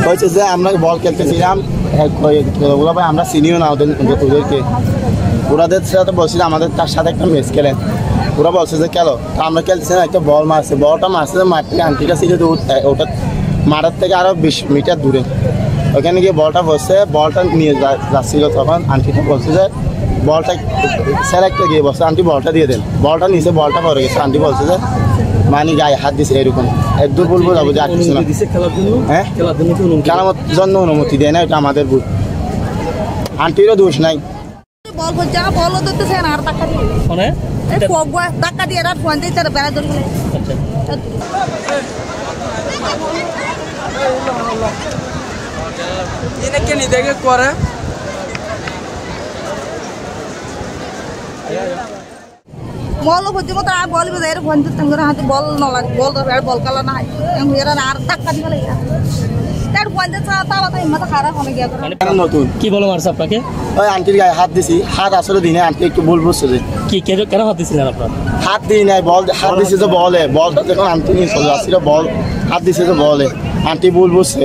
হয়েছে যে আমরা বল খেলতেছিলাম ভাই আমরা চিনিও না ওদেরকে ওরাদের সাথে বলছি আমাদের তার সাথে একটা ম্যাচ খেলেন ওরা বলছে যে খেলো আমরা খেলতেছিলাম একটা বল মারছে বলটা মারছে মাঠ থেকে আন্টিটা ছিল ওটা মাঠের থেকে আরও 20 মিটার দূরে ওখানে গিয়ে বলটা বসছে বলটা নিয়ে যাচ্ছিল তখন আন্টিটা বলছে যে বলটা স্যার একটা গিয়ে বসছে আন্টি বলটা দিয়ে দেন বলটা নিচে বলটা পড়ে গেছে আন্টি বলছে যে মানে গায়ে হাত দিছে এরকম একদূর বলবো যাবো যে আর কিছু না হ্যাঁ খেলার জন্য অনুমতি দেয় না এটা আমাদের ভুল আন্টিরও দোষ নাই বল করছে বল ধরতেছে না আর টাকা দিয়ে মানে এই ফগwa টাকা দিয়ে আর ফোন দিতে আর বেলা ধরে এটা কে নি দেখে করে বল করছে মত আর বলবে এর ফোন দিতে করে হাতে বল না লাগে বল ধরে আর বল কালা না হয় এরা আর টাকা দিবে লাগে তার ফোন দিতে তাও তাই মাথা খারাপ হবে গিয়া করে নতুন কি বলো মারছে আপনাকে ওই আন্টির গায়ে হাত দিছি হাত আসলে দিনে আন্টি একটু ভুল বুঝছে যে কি কেন হাত দিছিলেন আপনার হাত দিই নাই বল হাত দিছে যে বলে বলটা যখন আন্টি নিয়ে চলে আসছিল বল হাত দিছে যে বলে আন্টি ভুল বুঝছে